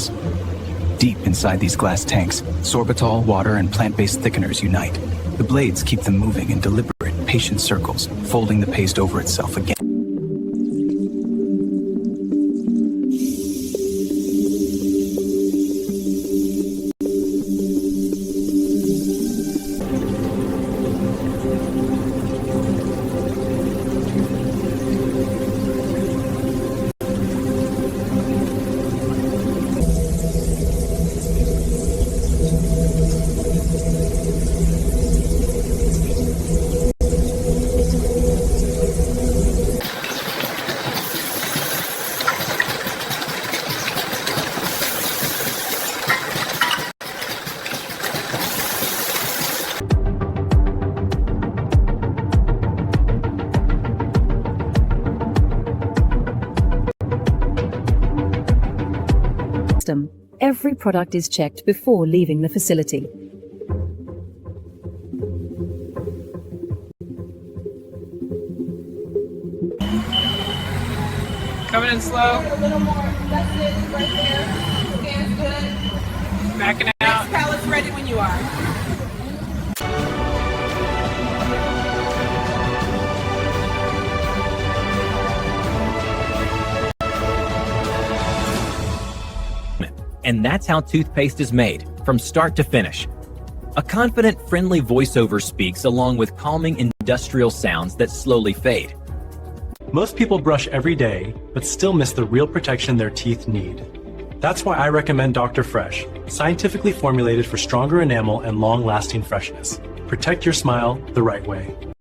results. Deep inside these glass tanks, sorbitol, water, and plant-based thickeners unite. The blades keep them moving in deliberate, patient circles, folding the paste over itself again. Every product is checked before leaving the facility. Coming in slow. A little more. That's it, right there. Stands good. Backing out. Next pallet's ready when you are. And that's how toothpaste is made, from start to finish. A confident, friendly voiceover speaks along with calming industrial sounds that slowly fade. Most people brush every day, but still miss the real protection their teeth need. That's why I recommend Dr. Fresh, scientifically formulated for stronger enamel and long-lasting freshness. Protect your smile the right way.